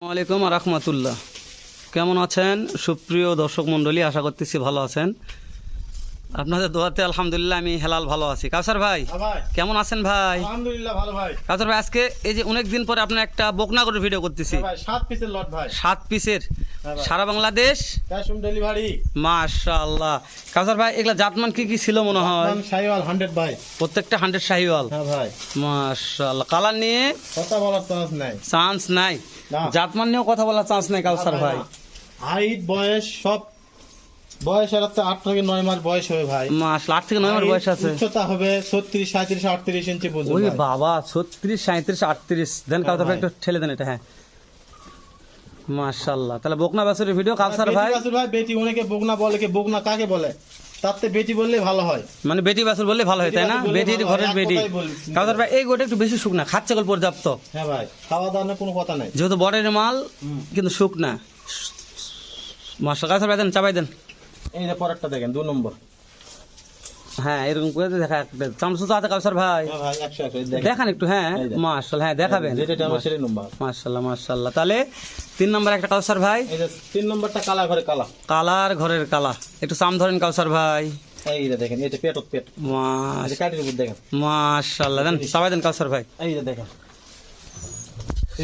আসসালামু আলাইকুম রাহমাতুল্লাহ। কেমন আছেন সুপ্রিয় দর্শক মণ্ডলী? আশা করতেছি ভালো আছেন। আপনাদের দোয়াতে আলহামদুলিল্লাহ আমি হেলাল ভালো আছি। কাউসার ভাই কেমন আছেন ভাই? আলহামদুলিল্লাহ ভালো ভাই। কাউসার ভাই আজকে এই যে অনেক দিন পরে আপনার একটা বকনা করে ভিডিও করতেছি। ভাই 7 পিসের লট ভাই। 7 পিসের ভাই। সারা বাংলাদেশ ক্যাশ অন ডেলিভারি। মাশাআল্লাহ। কাউসার ভাই এগুলা জাতমান কি কি ছিল মনে হয়? নাম শাহিওয়াল 100 ভাই। প্রত্যেকটা 100 শাহিওয়াল। হ্যাঁ ভাই। মাশাআল্লাহ। কালার নিয়ে কথা বলার চান্স নাই। চান্স নাই, না। জাতমান নিয়েও কথা বলার চান্স নাই কাউসার ভাই। হাইট বয়স সব বয়স আর 8 থেকে 9 মাস বয়স হবে ভাই। মাশাআল্লাহ 8 থেকে 9 মাস বয়স আছে। উচ্চতা হবে 36 37 38 ইঞ্চি পর্যন্ত। ওই ভাই। বাবা 36 37 38 দেন কাউসার ভাই একটু ঠেলে দেন এটা। হ্যাঁ মাশাআল্লাহ। তাহলে বকনা বাছুরের ভিডিও কাউসার ভাই। বেটি বাছুর ভাই, বেটি অনেকে বকনা বলে, কি বকনা কাকে বলে? তাতে বেটি বললে ভালো হয়। মানে বেটি বাছুর বললে ভালো হয় তাই না? বেটি বাছুর বললে বেটির ভালো হয়, ঘরের এক বেটি। কথাই বলি। কাউসার ভাই এই গোটা একটু বেশি শুকনা, খাচ্ছে গল পর্যাপ্ত। হ্যাঁ ভাই, খাওয়া দাওয়া নিয়ে কোনো কথা নাই। যেহেতু বড়ের মাল কিন্তু শুকনা। মাশাআল্লাহ। কাউসার ভাই দেন চাপাই দেন। এই যে পরেরটা দেখেন 2 নম্বর। হ্যাঁ এরকম করে দেখা চামচু আছে কাউসার ভাই। হ্যাঁ ভাই 100 দেখেন। দেখান একটু। হ্যাঁ এই যে। মাশাআল্লাহ। হ্যাঁ দেখাবেন। যেটা আমার সেটা নম্বর। মাশাআল্লাহ মাশাআল্লাহ। তাহলে 3 নম্বর একটা কাউসার ভাই। এই যে 3 নম্বরটা কালা ঘরে কালা। কালার ঘরের কালা। একটু চাম ধরেন কাউসার ভাই। এই যে দেখেন, এই যে পেট। এই যে কাটির উপর দেখেন। মাশাআল্লাহ। দেন সবাই দেন কাউসার ভাই। এই যে দেখেন।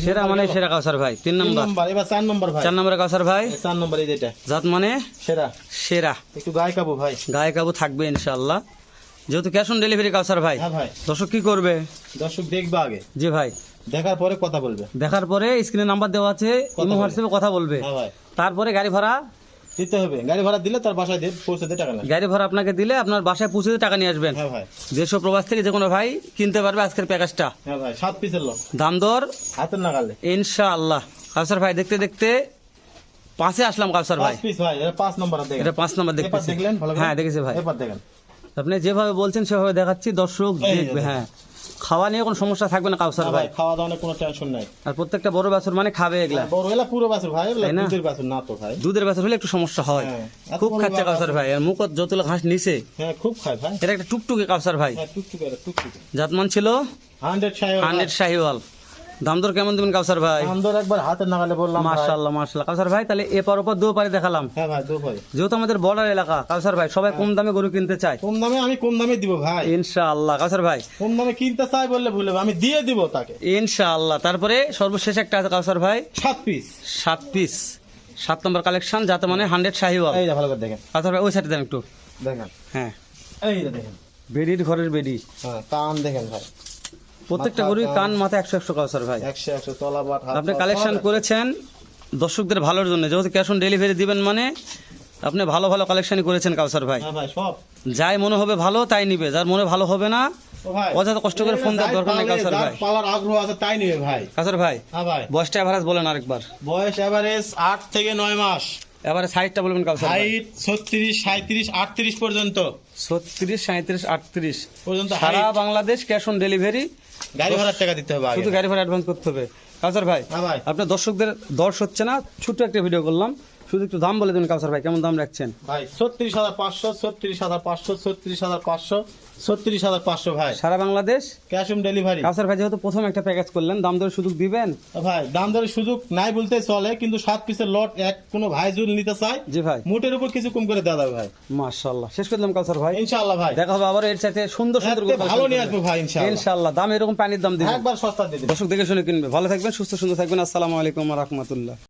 সেরা মানে সেরা কাউসার ভাই। 3 3 নম্বর। নম্বর, এবার 4 নম্বর ভাই। 4 নম্বরে কাউসার ভাই। 4 নম্বর এই যেটা জাত মানে সেরা। সেরা। একটু গায়ে কাবু ভাই। গায়ে কাবু থাকবে ইনশাআল্লাহ। যেহেতু ক্যাশ অন ডেলিভারি কাউসার ভাই। হ্যাঁ ভাই। দর্শক কি করবে? দর্শক দেখবে আগে, জি ভাই। দেখার পরে কথা বলবে। দেখার পরে স্ক্রিনে নাম্বার দেওয়া আছে, ইমো হোয়াটসঅ্যাপে কথা বলবে। হ্যাঁ ভাই। তারপরে গাড়ি ভাড়া দিতে হবে। গাড়ি ভাড়া দিলে তার বাসায় দিয়ে পৌঁছে দিয়ে টাকা লাগে। গাড়ি ভাড়া আপনাকে দিলে আপনার বাসায় পৌঁছে দিয়ে টাকা নিয়ে আসবেন। হ্যাঁ ভাই। দেশ ও প্রবাস থেকে যে কোনো ভাই কিনতে পারবে আজকের প্যাকেজটা। হ্যাঁ ভাই, 7 পিসের লট। দাম দর হাতের নাগালে। ইনশাআল্লাহ। কাউসার ভাই দেখতে দেখতে 5-এ আসলাম কাউসার ভাই। 5 পিস ভাই। এটা 5 নম্বর দেখেন। এটা 5 নম্বর এবার দেখতেছি। দেখলেন ভালো করে? হ্যাঁ দেখেছি ভাই। এবার দেখেন। আপনি যেভাবে বলছেন সেভাবে দেখাচ্ছি, দর্শক এই যে দেখবে। দেখেন। হ্যাঁ খাওয়া নিয়ে কোনো সমস্যা থাকবে না কাউসার না ভাই। ভাই, খাওয়া দাওয়া নিয়ে কোনো টেনশন নাই। আর প্রত্যেকটা বড় বাছুর মানে খাবে এগুলা। বড় এলা পুরো বাছুর ভাই, এগুলা তাই না? দুধের বাছুর না তো ভাই। দুধের বাছুর হলে একটু সমস্যা হয়। হ্যাঁ, এত খুব বড় খাচ্ছে বাছুর। কাউসার ভাই। আর মুখ যতগুলো ঘাস নিচে, হ্যাঁ খুব খায় ভাই। এটা একটা টুকটুকে কাউসার ভাই। হ্যাঁ টুকটুকে টুকটুকে। জাতমান ছিল 100 শাহিওয়াল। 100 শাহিওয়াল। দাম দর কেমন দিবেন কাউসার ভাই? আন্দর একবার হাতের নাগালে বললাম ভাই। মাশাআল্লাহ মাশাআল্লাহ। কাউসার ভাই তাহলে এপার ওপর দু পারে দেখালাম। হ্যাঁ ভাই, দো ভাই। যেহেতু আমাদের বর্ডার এলাকা কাউসার ভাই, সবাই কম দামে গরু কিনতে চায়। কম দামে আমি কম দামে দিব ভাই। ইনশাআল্লাহ কাউসার ভাই। কম দামে কিনতে চাই বললে ভুলে আমি দিয়ে দিব তাকে। ইনশাআল্লাহ। তারপরে সর্বশেষ একটা আছে কাউসার ভাই, 7 পিস। 7 পিস। 7 নম্বর কালেকশন, যাতে মানে 100 শাহিওয়াল। এই যে ভালো করে দেখেন। কাউসার ভাই ওই সাইডে দেন একটু। দেখেন। হ্যাঁ এই যে দেখেন। বেডির ঘরের বেডি। হ্যাঁ কান দেখেন ভাই। প্রত্যেকটা মাথা, গরুই কান। কান মাথা 100 কাউসার ভাই। 100 তলা বাট হাত। আপনি কালেকশন করেছেন দর্শকদের ভালোর জন্য, যেহেতু ক্যাশ অন ডেলিভারি দিবেন মানে আপনি ভালো ভালো কালেকশনই করেছেন কাউসার ভাই। হ্যাঁ ভাই সব। যাই মনে হবে ভালো তাই নিবে, যার মনে ভালো হবে না ও ভাই। অযথা কষ্ট করে ফোন দেওয়ার দরকার নেই কাউসার ভাই। পালার আগ্রহ আছে তাই নিবে ভাই। কাউসার ভাই হ্যাঁ ভাই। বয়সটা এভারেজ বলেন আরেকবার। বয়স এভারেজ 8 থেকে 9 মাস। এবারে সাইডটা বলবেন কাউসার ভাই। হাইট 36 37 38 পর্যন্ত। 36 37 38 পর্যন্ত সারা height। Bangladesh cash on delivery. গাড়ি ভাড়ার টাকা দিতে হবে আগে। শুধু গাড়ি ভাড়া অ্যাডভান্স করতে হবে। কাউসার ভাই হ্যাঁ ভাই। আপনার দর্শকদের দর্শ হচ্ছে না, ছোট্ট একটা ভিডিও করলাম, শুধু একটু দাম বলে দিন কাউসার ভাই, কেমন দাম রাখছেন? ভাই 36500 36500 36500 36500 ভাই। সারা বাংলাদেশ ক্যাশ অন ডেলিভারি। কাউসার ভাই যেহেতু প্রথম একটা প্যাকেজ করলেন, দাম দরের সুযোগ দিবেন? ভাই দাম দরের সুযোগ নাই বলতে চলে, কিন্তু 7 পিসের লট এক কোনো ভাই যদি নিতে চায় জি ভাই। মোটের উপর কিছু কম করে দেওয়া যাবে ভাই। মাশাআল্লাহ। শেষ করলাম কাউসার ভাই। ইনশাআল্লাহ ভাই। দেখা হবে আবার এর সাথে সুন্দর সুন্দর এতে গরু ভালো collection নিয়ে করবেন। আসবো ভাই ইনশাআল্লাহ। ইনশাআল্লাহ দাম এরকম পানির দাম দিবেন। একবার সস্তা দিয়ে দিবেন। দর্শক দেখে শুনে কিনবে। ভালো থাকবেন, সুস্থ সুন্দর থাকবেন। আসসালামু আলাইকুম ওয়া রাহমাতুল্লাহ।